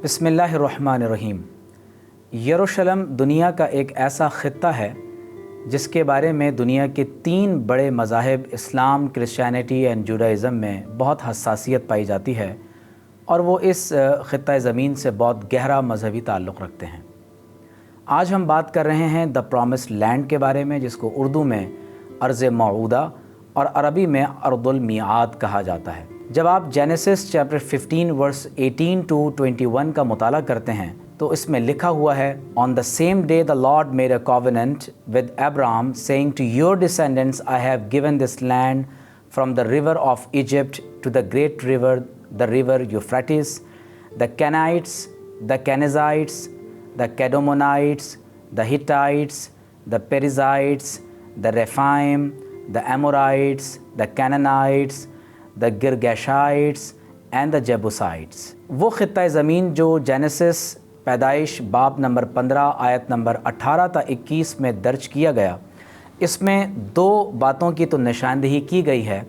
بسم اللہ الرحمن الرحیم۔ یروشلم دنیا کا ایک ایسا خطہ ہے جس کے بارے میں دنیا کے 3 بڑے مذاہب اسلام، کرسچینٹی اینڈ جوڈائزم میں بہت حساسیت پائی جاتی ہے، اور وہ اس خطہ زمین سے بہت گہرا مذہبی تعلق رکھتے ہیں۔ آج ہم بات کر رہے ہیں دا پرومسڈ لینڈ کے بارے میں، جس کو اردو میں ارض موعودہ اور عربی میں ارض المیعاد کہا جاتا ہے۔ جب آپ جینیسس چیپٹر 15 ورس 18 to 21 کا مطالعہ کرتے ہیں تو اس میں لکھا ہوا ہے On the same day the Lord made a covenant with Abraham saying to your descendants I have given this land from the river of Egypt to the great river, the river Euphrates, the Canaanites, the Kenizzites, the Kadmonites, the Hittites, the Perizzites, the Rephaim, the Amorites, the Canaanites, the Girgashites and the Jebusites۔ وہ خطہ زمین جو Genesis پیدائش باب number 15 آیت number 18 تا 21 میں درج کیا گیا، اس میں 2 باتوں کی تو نشاندہی کی گئی ہے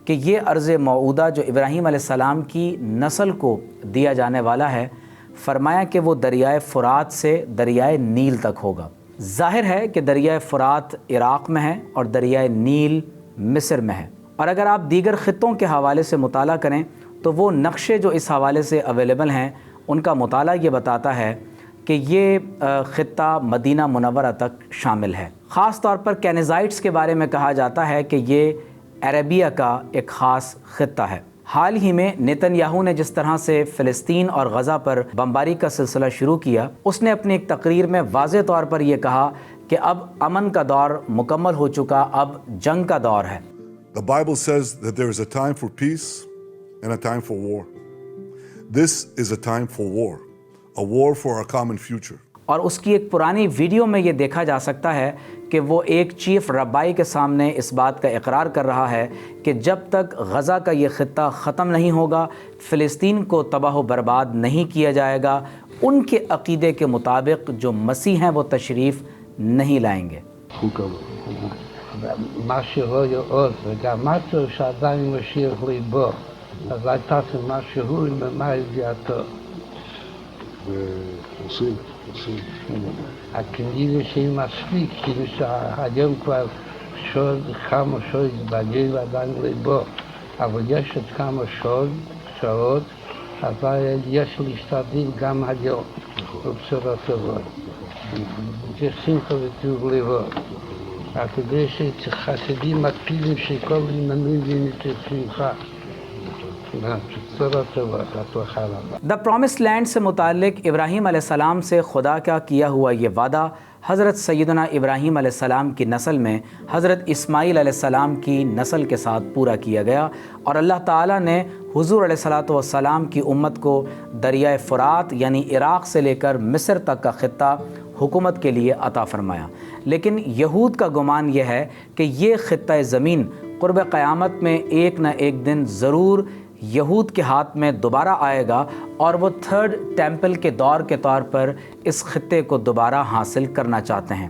کہ یہ ارض موعودہ جو ابراہیم علیہ السلام کی نسل کو دیا جانے والا ہے، فرمایا کہ وہ دریائے فرات سے دریائے نیل تک ہوگا۔ ظاہر ہے کہ دریائے فرات عراق میں ہے اور دریائے نیل مصر میں ہے، اور اگر آپ دیگر خطوں کے حوالے سے مطالعہ کریں تو وہ نقشے جو اس حوالے سے اویلیبل ہیں ان کا مطالعہ یہ بتاتا ہے کہ یہ خطہ مدینہ منورہ تک شامل ہے۔ خاص طور پر کینیزائٹس کے بارے میں کہا جاتا ہے کہ یہ عربیہ کا ایک خاص خطہ ہے۔ حال ہی میں نیتن یاہو نے جس طرح سے فلسطین اور غزہ پر بمباری کا سلسلہ شروع کیا، اس نے اپنی ایک تقریر میں واضح طور پر یہ کہا کہ اب امن کا دور مکمل ہو چکا، اب جنگ کا دور ہے۔ The Bible says that there is a time for peace and a time for war. This is a time for war for our common future. اور اس کی ایک پرانی ویڈیو میں یہ دیکھا جا سکتا ہے کہ وہ ایک چیف ربائی کے سامنے اس بات کا اقرار کر رہا ہے کہ جب تک غزہ کا یہ خطہ ختم نہیں ہوگا، فلسطین کو تباہ و برباد نہیں کیا جائے گا، ان کے عقیدے کے مطابق جو مسیح ہیں وہ تشریف نہیں لائیں گے۔ מה שרואה עוד, וגם משהו שעדיין משאיר ליבו, אז הייתה משהו עם מה ידיעתו. עושים. הכנראה שהיא מספיק, כאילו שהיום כבר כמה שעות בגיל עדיין ליבו, אבל יש עוד כמה שעות, אבל יש להשתדל גם היום, בבשורות טובות. יש שמחה וטוב ליבו. כדי שחסידים מקפידים שכל מנויים שמחה. دا پرومسڈ لینڈ سے متعلق ابراہیم علیہ السلام سے خدا کا کیا ہوا یہ وعدہ حضرت سیدنا ابراہیم علیہ السلام کی نسل میں حضرت اسماعیل علیہ السلام کی نسل کے ساتھ پورا کیا گیا، اور اللہ تعالیٰ نے حضور علیہ السلام کی امت کو دریائے فرات یعنی عراق سے لے کر مصر تک کا خطہ حکومت کے لیے عطا فرمایا۔ لیکن یہود کا گمان یہ ہے کہ یہ خطہ زمین قرب قیامت میں ایک نہ ایک دن ضرور یہود کے ہاتھ میں دوبارہ آئے گا، اور وہ 3rd ٹیمپل کے دور کے طور پر اس خطے کو دوبارہ حاصل کرنا چاہتے ہیں۔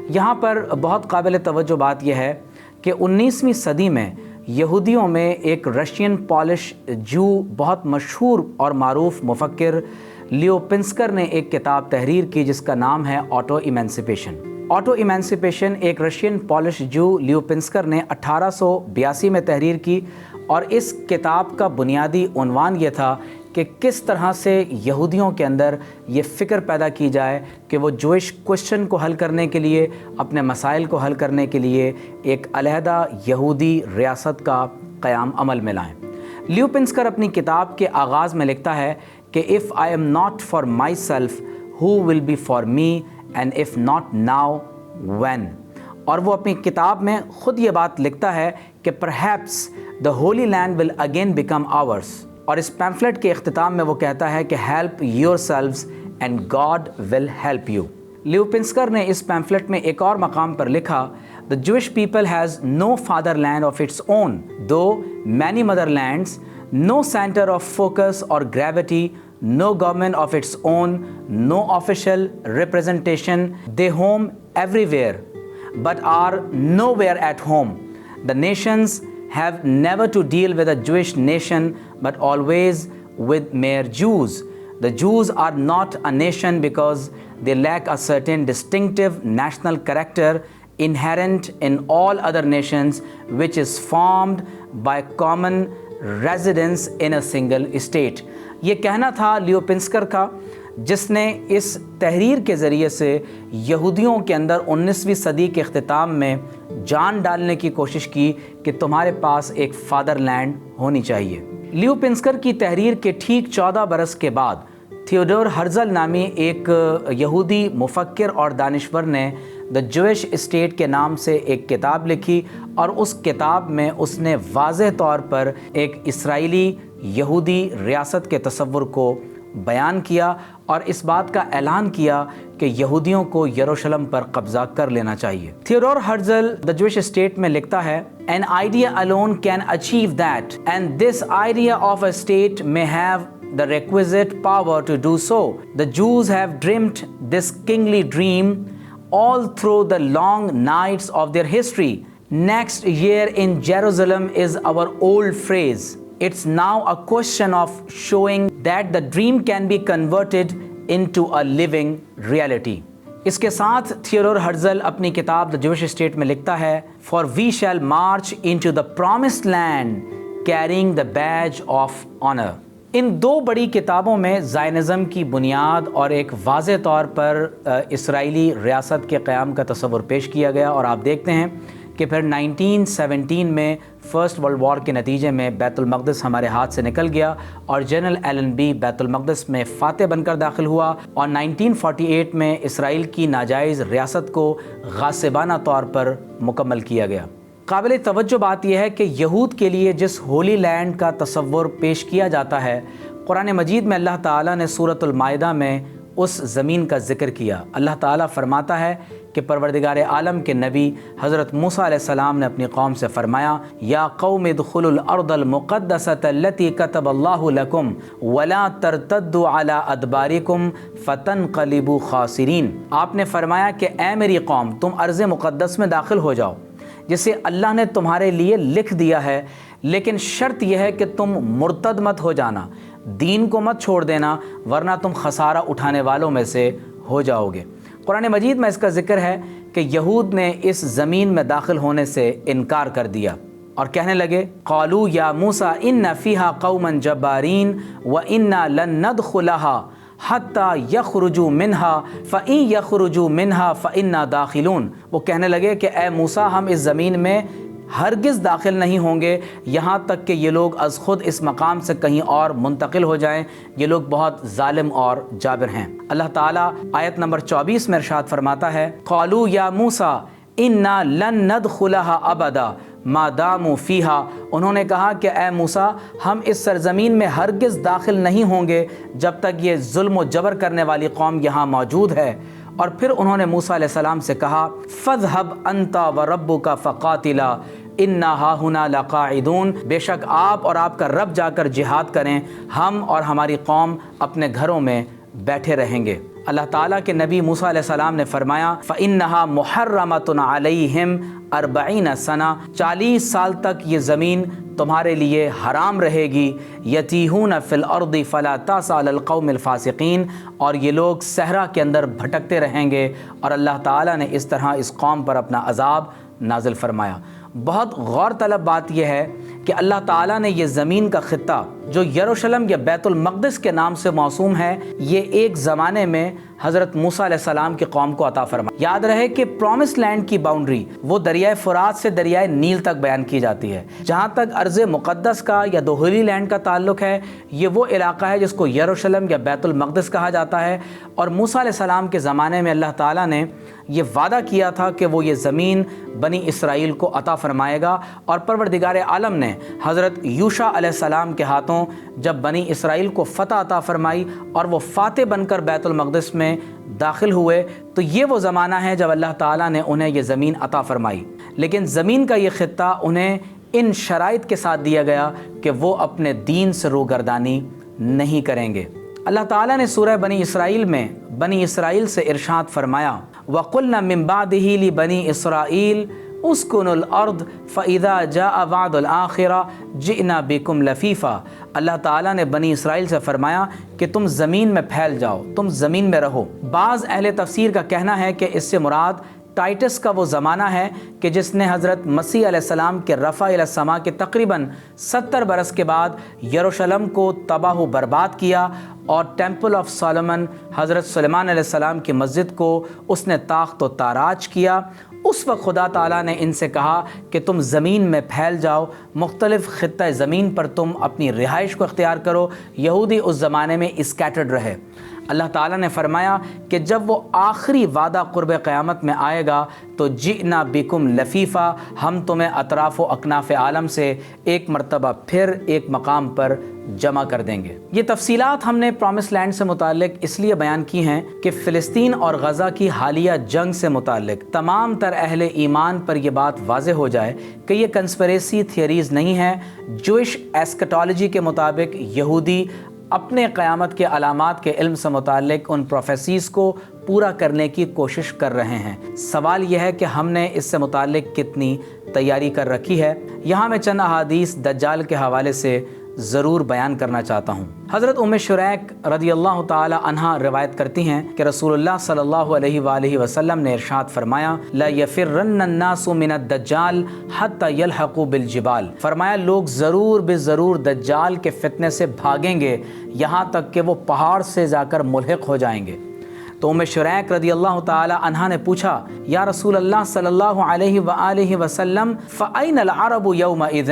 یہاں پر بہت قابل توجہ بات یہ ہے کہ 19ویں صدی میں یہودیوں میں ایک رشین پولش جو بہت مشہور اور معروف مفکر لیو پنسکر نے ایک کتاب تحریر کی جس کا نام ہے آٹو ایمینسیپیشن۔ آٹو ایمینسیپیشن ایک رشین پولش جو لیو پنسکر نے 1882 میں تحریر کی، اور اس کتاب کا بنیادی عنوان یہ تھا کہ کس طرح سے یہودیوں کے اندر یہ فکر پیدا کی جائے کہ وہ جوئش کوشچن کو حل کرنے کے لیے، اپنے مسائل کو حل کرنے کے لیے ایک علیحدہ یہودی ریاست کا قیام عمل میں لائیں۔ لیو پنسکر اپنی کتاب کے آغاز میں لکھتا ہے کہ if I am not for myself, who will be for me, and if not now, when؟ اور وہ اپنی کتاب میں خود یہ بات لکھتا ہے کہ perhaps the holy land will again become ours، اور اس پیمفلٹ کے اختتام میں وہ کہتا ہے کہ help yourselves and God will help you۔ لیو پنسکر نے اس پیمفلٹ میں ایک اور مقام پر لکھا the Jewish people has no fatherland of its own, though many motherlands, no center of focus or gravity, no government of its own, no official representation, they home everywhere but are nowhere at home. The nations have never to deal with a Jewish nation but always with mere Jews. The Jews are not a nation because they lack a certain distinctive national character inherent in all other nations, which is formed by common residence in a single state. یہ کہنا تھا لیو پنسکر کا، جس نے اس تحریر کے ذریعے سے یہودیوں کے اندر 19ویں صدی کے اختتام میں جان ڈالنے کی کوشش کی کہ تمہارے پاس ایک فادر لینڈ ہونی چاہیے۔ لیو پنسکر کی تحریر کے ٹھیک 14 برس کے بعد تھیوڈور ہرزل نامی ایک یہودی مفکر اور دانشور نے دا جویش اسٹیٹ کے نام سے ایک کتاب لکھی، اور اس کتاب میں اس نے واضح طور پر ایک اسرائیلی یہودی ریاست کے تصور کو بیان کیا اور اس بات کا اعلان کیا کہ یہودیوں کو یروشلم پر قبضہ کر لینا چاہیے۔ تھیوڈور ہرزل دا جویش اسٹیٹ میں لکھتا ہے An idea alone can achieve that, and this idea of a state may have the requisite power to do so. The Jews have dreamt this kingly dream all through the long nights of their history. Next year in Jerusalem is our old phrase. It's now a question of showing that the dream can be converted into a living reality. اس کے ساتھ Theodore Herzl اپنی کتاب دا Jewish state میں لکھتا ہے For we shall march into the promised land carrying the badge of honor. ان دو بڑی کتابوں میں زائنزم کی بنیاد اور ایک واضح طور پر اسرائیلی ریاست کے قیام کا تصور پیش کیا گیا، اور آپ دیکھتے ہیں کہ پھر 1917 میں فرسٹ ورلڈ وار کے نتیجے میں بیت المقدس ہمارے ہاتھ سے نکل گیا اور جنرل ایلن بی بیت المقدس میں فاتح بن کر داخل ہوا، اور 1948 میں اسرائیل کی ناجائز ریاست کو غاصبانہ طور پر مکمل کیا گیا۔ قابل توجہ بات یہ ہے کہ یہود کے لیے جس ہولی لینڈ کا تصور پیش کیا جاتا ہے، قرآن مجید میں اللہ تعالیٰ نے سورۃ المائدہ میں اس زمین کا ذکر کیا۔ اللہ تعالیٰ فرماتا ہے کہ پروردگار عالم کے نبی حضرت موسیٰ علیہ السلام نے اپنی قوم سے فرمایا یا قوم ادخلوا الارض المقدسۃ التي كتب اللہ لکم ولا ترتدوا علی ادبارکم فتنقلبوا خاسرین۔ آپ نے فرمایا کہ اے میری قوم، تم ارض مقدس میں داخل ہو جاؤ جسے اللہ نے تمہارے لیے لکھ دیا ہے، لیکن شرط یہ ہے کہ تم مرتد مت ہو جانا، دین کو مت چھوڑ دینا، ورنہ تم خسارہ اٹھانے والوں میں سے ہو جاؤ گے۔ قرآن مجید میں اس کا ذکر ہے کہ یہود نے اس زمین میں داخل ہونے سے انکار کر دیا اور کہنے لگے قالوا یا موسیٰ ان فیہا قوما جبارین وانا لن ندخلہا حتی یخرجوا منہا فإن یخرجوا منہا فإنا داخلون۔ وہ کہنے لگے کہ اے موسیٰ، ہم اس زمین میں ہرگز داخل نہیں ہوں گے یہاں تک کہ یہ لوگ از خود اس مقام سے کہیں اور منتقل ہو جائیں، یہ لوگ بہت ظالم اور جابر ہیں۔ اللہ تعالیٰ آیت نمبر 24 میں ارشاد فرماتا ہے قالوا یا موسیٰ انا لن ندخلہا ابدا ما داموا فیہا۔ انہوں نے کہا کہ اے موسیٰ، ہم اس سرزمین میں ہرگز داخل نہیں ہوں گے جب تک یہ ظلم و جبر کرنے والی قوم یہاں موجود ہے۔ اور پھر انہوں نے موسیٰ علیہ السلام سے کہا فَاذْهَبْ أَنْتَ وَرَبُّكَ فَقَاتِلَا إِنَّا هَاهُنَا لَقَاعِدُونَ۔ بے شک آپ اور آپ کا رب جا کر جہاد کریں، ہم اور ہماری قوم اپنے گھروں میں بیٹھے رہیں گے۔ اللہ تعالیٰ کے نبی موسیٰ علیہ السلام نے فرمایا فَإِنَّهَا مُحَرَّمَةٌ عَلَيْهِمْ 40 سنہ، 40 سال تک یہ زمین تمہارے لیے حرام رہے گی۔ یتیہون فی الارض فلا تأس علی القوم الفاسقین، اور یہ لوگ صحرا کے اندر بھٹکتے رہیں گے، اور اللہ تعالیٰ نے اس طرح اس قوم پر اپنا عذاب نازل فرمایا۔ بہت غور طلب بات یہ ہے کہ اللہ تعالیٰ نے یہ زمین کا خطہ جو یروشلم یا بیت المقدس کے نام سے موسوم ہے، یہ ایک زمانے میں حضرت موسیٰ علیہ السلام کی قوم کو عطا فرمایا۔ یاد رہے کہ پرومس لینڈ کی باؤنڈری وہ دریائے فرات سے دریائے نیل تک بیان کی جاتی ہے۔ جہاں تک ارض مقدس کا یا دا ہولی لینڈ کا تعلق ہے، یہ وہ علاقہ ہے جس کو یروشلم یا بیت المقدس کہا جاتا ہے، اور موسیٰ علیہ السلام کے زمانے میں اللہ تعالیٰ نے یہ وعدہ کیا تھا کہ وہ یہ زمین بنی اسرائیل کو عطا فرمائے گا، اور پروردگار عالم نے حضرت یوشع علیہ السلام کے ہاتھوں جب بنی اسرائیل کو فتح عطا فرمائی اور وہ فاتح بن کر بیت المقدس میں داخل ہوئے، تو یہ وہ زمانہ ہے جب اللہ تعالیٰ نے انہیں یہ زمین عطا فرمائی۔ لیکن زمین کا یہ خطہ انہیں ان شرائط کے ساتھ دیا گیا کہ وہ اپنے دین سے روگردانی نہیں کریں گے۔ اللہ تعالیٰ نے سورہ بنی اسرائیل میں بنی اسرائیل سے ارشاد فرمایا وَقُلْنَا مِن بَعْدِهِ لِبَنِي إِسْرَائِيلَ اسکنوا الارض فاذا جاء وعد الاخرہ جئنا بکم لفیفا۔ اللہ تعالیٰ نے بنی اسرائیل سے فرمایا کہ تم زمین میں پھیل جاؤ، تم زمین میں رہو۔ بعض اہل تفسیر کا کہنا ہے کہ اس سے مراد ٹائٹس کا وہ زمانہ ہے کہ جس نے حضرت مسیح علیہ السلام کے رفع الی السماء کے تقریباً 70 برس کے بعد یروشلم کو تباہ و برباد کیا، اور ٹیمپل آف سولومن حضرت سلیمان علیہ السلام کی مسجد کو اس نے طاقت و تاراج کیا۔ اس وقت خدا تعالیٰ نے ان سے کہا کہ تم زمین میں پھیل جاؤ، مختلف خطہ زمین پر تم اپنی رہائش کو اختیار کرو۔ یہودی اس زمانے میں اسکیٹرڈ رہے۔ اللہ تعالیٰ نے فرمایا کہ جب وہ آخری وعدہ قرب قیامت میں آئے گا تو جئنا بکم لفیفا، ہم تمہیں اطراف و اکناف عالم سے ایک مرتبہ پھر ایک مقام پر جمع کر دیں گے۔ یہ تفصیلات ہم نے پرومس لینڈ سے متعلق اس لیے بیان کی ہیں کہ فلسطین اور غزہ کی حالیہ جنگ سے متعلق تمام تر اہل ایمان پر یہ بات واضح ہو جائے کہ یہ کنسپریسی تھیوریز نہیں ہیں۔ جوئش ایسکٹالوجی کے مطابق یہودی اپنے قیامت کے علامات کے علم سے متعلق ان پروفیسیز کو پورا کرنے کی کوشش کر رہے ہیں۔ سوال یہ ہے کہ ہم نے اس سے متعلق کتنی تیاری کر رکھی ہے۔ یہاں میں چند احادیث دجال کے حوالے سے ضرور بیان کرنا چاہتا ہوں۔ حضرت ام شریک رضی اللہ تعالی عنہا روایت کرتی ہیں کہ رسول اللہ صلی اللہ علیہ وآلہ وسلم نے ارشاد فرمایا لا یفرن الناس من الدجال حتی یلحقوا بالجبال، فرمایا لوگ ضرور بے ضرور دجال کے فتنے سے بھاگیں گے یہاں تک کہ وہ پہاڑ سے جا کر ملحق ہو جائیں گے۔ تو ام شریک رضی اللہ تعالی عنہا نے پوچھا یا رسول اللہ صلی اللہ علیہ وآلہ وسلم فأین العرب یومئذ،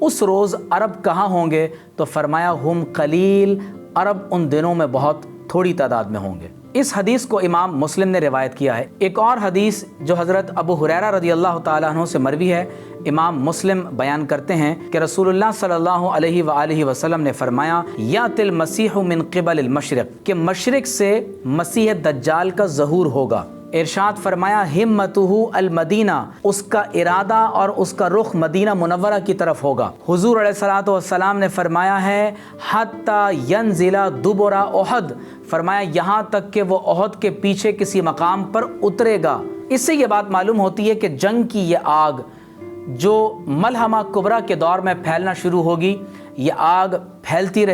اس روز عرب کہاں ہوں گے؟ تو فرمایا ہم قلیل، عرب ان دنوں میں بہت تھوڑی تعداد میں ہوں گے۔ اس حدیث کو امام مسلم نے روایت کیا ہے۔ ایک اور حدیث جو حضرت ابو ہریرہ رضی اللہ تعالیٰ عنہ سے مروی ہے، امام مسلم بیان کرتے ہیں کہ رسول اللہ صلی اللہ علیہ وآلہ وسلم نے فرمایا یأتی المسیح من قبل المشرق، کہ مشرق سے مسیح دجال کا ظہور ہوگا۔ ارشاد فرمایا ہمتہ المدینہ، اس کا ارادہ اور اس کا رخ مدینہ منورہ کی طرف ہوگا۔ حضور علیہ الصلوۃ والسلام نے فرمایا ہے حتی ینزل دبر احد، فرمایا یہاں تک کہ وہ احد کے پیچھے کسی مقام پر اترے گا۔ اس سے یہ بات معلوم ہوتی ہے کہ جنگ کی یہ آگ جو ملحمہ کبریٰ کے دور میں پھیلنا شروع ہوگی، یہ آگ پھیلتی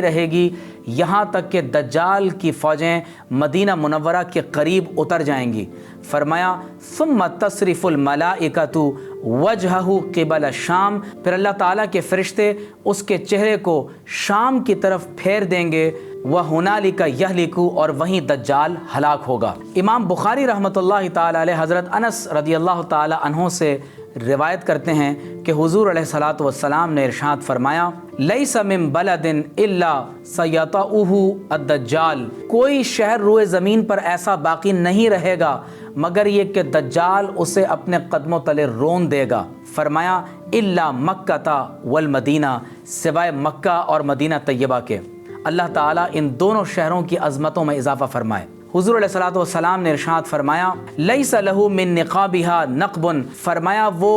رہے گی یہاں تک کہ دجال کی فوجیں مدینہ منورہ کے قریب اتر جائیں گی۔ فرمایا ثم تصرف الملائکۃ وجہہ قبل الشام، پھر اللہ تعالیٰ کے فرشتے اس کے چہرے کو شام کی طرف پھیر دیں گے، وَهُنَالِكَ يَهْلِكُ، اور وہیں دجال ہلاک ہوگا۔ امام بخاری رحمۃ اللہ تعالی علیہ حضرت انس رضی اللہ تعالی عنہ سے روایت کرتے ہیں کہ حضور علیہ الصلوۃ والسلام نے ارشاد فرمایا لیس من بلد الا سیطؤہ الدجال، کوئی شہر روئے زمین پر ایسا باقی نہیں رہے گا مگر یہ کہ دجال اسے اپنے قدموں تلے رون دے گا۔ فرمایا الا مکہ والمدینہ، سوائے مکہ اور مدینہ طیبہ کے۔ اللہ تعالیٰ ان دونوں شہروں کی عظمتوں میں اضافہ فرمائے۔ حضور علیہ الصلوۃ والسلام نے ارشاد فرمایا لیس لہ من نقابها نقب، فرمایا وہ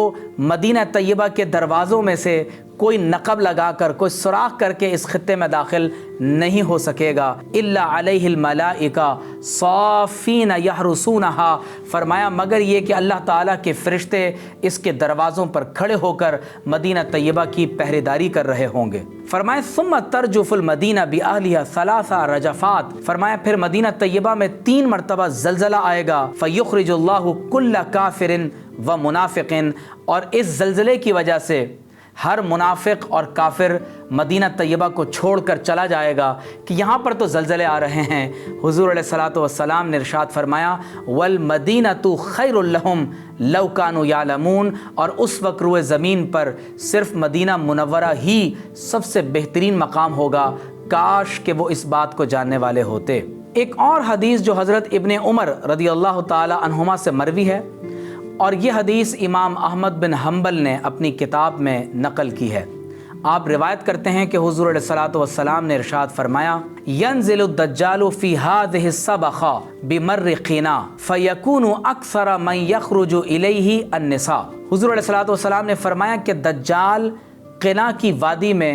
مدینہ طیبہ کے دروازوں میں سے کوئی نقب لگا کر، کوئی سوراخ کر کے اس خطے میں داخل نہیں ہو سکے گا۔ الا علیہ الملائکہ صافین یحرسونہا، فرمایا مگر یہ کہ اللہ تعالیٰ کے فرشتے اس کے دروازوں پر کھڑے ہو کر مدینہ طیبہ کی پہرے داری کر رہے ہوں گے۔ فرمایا ثم ترجف المدینہ بأہلہا ثلاث رجفات، فرمایا پھر مدینہ طیبہ میں 3 مرتبہ زلزلہ آئے گا، فیخرج اللہ کل کافر و منافق، اور اس زلزلے کی وجہ سے ہر منافق اور کافر مدینہ طیبہ کو چھوڑ کر چلا جائے گا کہ یہاں پر تو زلزلے آ رہے ہیں۔ حضور علیہ الصلوۃ والسلام نے ارشاد فرمایا والمدینۃ خیر لہم لو کانوا یعلمون، اور اس وقت روئے زمین پر صرف مدینہ منورہ ہی سب سے بہترین مقام ہوگا، کاش کہ وہ اس بات کو جاننے والے ہوتے۔ ایک اور حدیث جو حضرت ابن عمر رضی اللہ تعالی عنہما سے مروی ہے، اور یہ حدیث امام احمد بن حنبل نے اپنی کتاب میں نقل کی ہے۔ آپ روایت کرتے ہیں کہ حضور علیہ الصلوۃ والسلام نے ارشاد فرمایا ینزل الدجال فی هذه الصبخہ بمر قنا فیکون اکثر من یخرج الیہ النساء، حضور علیہ الصلوۃ والسلام نے فرمایا کہ دجال قنا کی وادی میں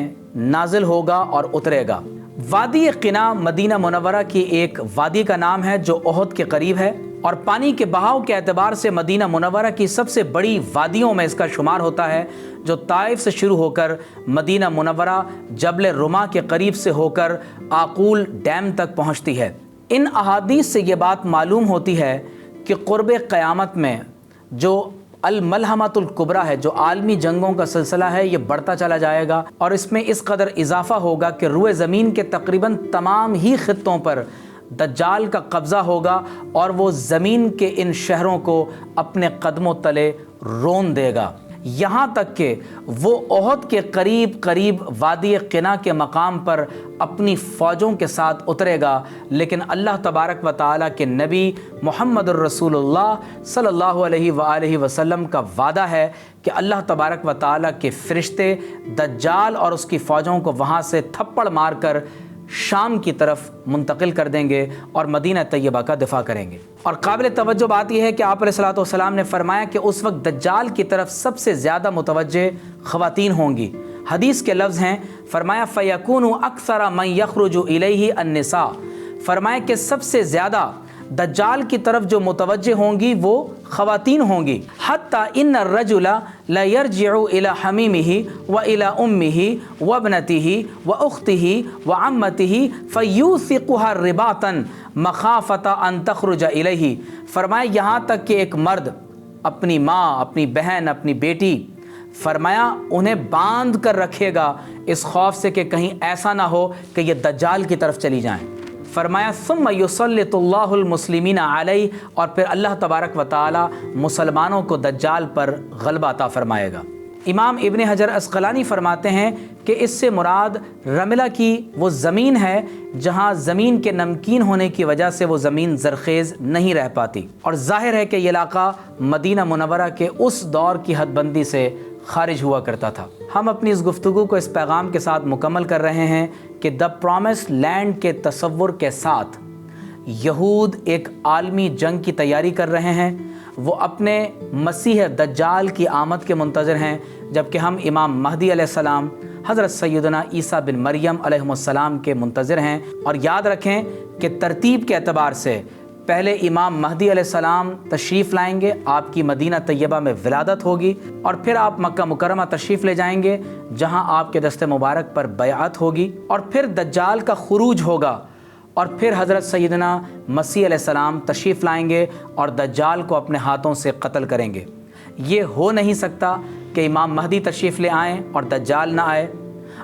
نازل ہوگا اور اترے گا۔ وادی قنا مدینہ منورہ کی ایک وادی کا نام ہے جو احد کے قریب ہے۔ اور پانی کے بہاؤ کے اعتبار سے مدینہ منورہ کی سب سے بڑی وادیوں میں اس کا شمار ہوتا ہے، جو طائف سے شروع ہو کر مدینہ منورہ جبل رما کے قریب سے ہو کر آقول ڈیم تک پہنچتی ہے۔ ان احادیث سے یہ بات معلوم ہوتی ہے کہ قرب قیامت میں جو الملحمۃ الکبریٰ ہے، جو عالمی جنگوں کا سلسلہ ہے، یہ بڑھتا چلا جائے گا، اور اس میں اس قدر اضافہ ہوگا کہ روئے زمین کے تقریباً تمام ہی خطوں پر دجال کا قبضہ ہوگا، اور وہ زمین کے ان شہروں کو اپنے قدموں تلے رون دے گا، یہاں تک کہ وہ احد کے قریب وادی قنا کے مقام پر اپنی فوجوں کے ساتھ اترے گا۔ لیکن اللہ تبارک و تعالیٰ کے نبی محمد الرسول اللہ صلی اللہ علیہ وآلہ وسلم کا وعدہ ہے کہ اللہ تبارک و تعالیٰ کے فرشتے دجال اور اس کی فوجوں کو وہاں سے تھپڑ مار کر شام کی طرف منتقل کر دیں گے اور مدینہ طیبہ کا دفاع کریں گے۔ اور قابل توجہ بات یہ ہے کہ آپ علیہ الصلوۃ والسلام نے فرمایا کہ اس وقت دجال کی طرف سب سے زیادہ متوجہ خواتین ہوں گی۔ حدیث کے لفظ ہیں، فرمایا فَيَكُونُ أَكْثَرَ مَنْ يَخْرُجُ إِلَيْهِ النِّسَاء، فرمایا کہ سب سے زیادہ دجال کی طرف جو متوجہ ہوں گی وہ خواتین ہوں گی۔ حتیٰ ان الرجل لا يرجع الى حمیمہ والى امہ وابنتہ واختہ وعمتہ فیوثقها رباطا مخافۃ ان تخرج الیہ، فرمایا یہاں تک کہ ایک مرد اپنی ماں، اپنی بہن، اپنی بیٹی، فرمایا انہیں باندھ کر رکھے گا اس خوف سے کہ کہیں ایسا نہ ہو کہ یہ دجال کی طرف چلی جائیں۔ فرمایا ثم یسلط اللہ المسلمین علیہ، اور پھر اللہ تبارک و تعالی مسلمانوں کو دجال پر غلبہ عطا فرمائے گا۔ امام ابن حجر عسقلانی فرماتے ہیں کہ اس سے مراد رملہ کی وہ زمین ہے جہاں زمین کے نمکین ہونے کی وجہ سے وہ زمین زرخیز نہیں رہ پاتی، اور ظاہر ہے کہ یہ علاقہ مدینہ منورہ کے اس دور کی حد بندی سے خارج ہوا کرتا تھا۔ ہم اپنی اس گفتگو کو اس پیغام کے ساتھ مکمل کر رہے ہیں کہ دا پرومس لینڈ کے تصور کے ساتھ یہود ایک عالمی جنگ کی تیاری کر رہے ہیں، وہ اپنے مسیح دجال کی آمد کے منتظر ہیں، جبکہ ہم امام مہدی علیہ السلام حضرت سیدنا عیسیٰ بن مریم علیہ السلام کے منتظر ہیں۔ اور یاد رکھیں کہ ترتیب کے اعتبار سے پہلے امام مہدی علیہ السلام تشریف لائیں گے، آپ کی مدینہ طیبہ میں ولادت ہوگی، اور پھر آپ مکہ مکرمہ تشریف لے جائیں گے جہاں آپ کے دست مبارک پر بیعت ہوگی، اور پھر دجال کا خروج ہوگا، اور پھر حضرت سیدنا مسیح علیہ السلام تشریف لائیں گے اور دجال کو اپنے ہاتھوں سے قتل کریں گے۔ یہ ہو نہیں سکتا کہ امام مہدی تشریف لے آئیں اور دجال نہ آئے،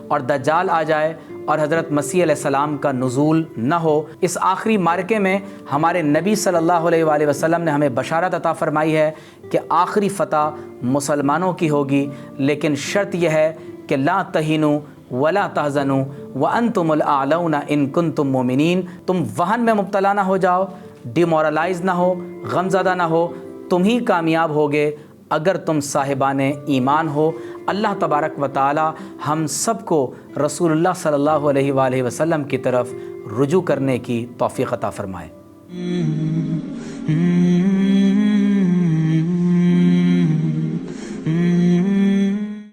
اور دجال آ جائے اور حضرت مسیح علیہ السلام کا نزول نہ ہو۔ اس آخری معرکے میں ہمارے نبی صلی اللہ علیہ وآلہ وسلم نے ہمیں بشارت عطا فرمائی ہے کہ آخری فتح مسلمانوں کی ہوگی، لیکن شرط یہ ہے کہ لا تہینوا ولا تحزنوا وانتم الاعلون ان کنتم مومنین، تم وہن میں مبتلا نہ ہو جاؤ، ڈیمورلائز نہ ہو، غمزدہ نہ ہو، تم ہی کامیاب ہوگے اگر تم صاحبان ایمان ہو۔ اللہ تبارک و تعالی ہم سب کو رسول اللہ صلی اللہ علیہ وآلہ وسلم کی طرف رجوع کرنے کی توفیق عطا فرمائے۔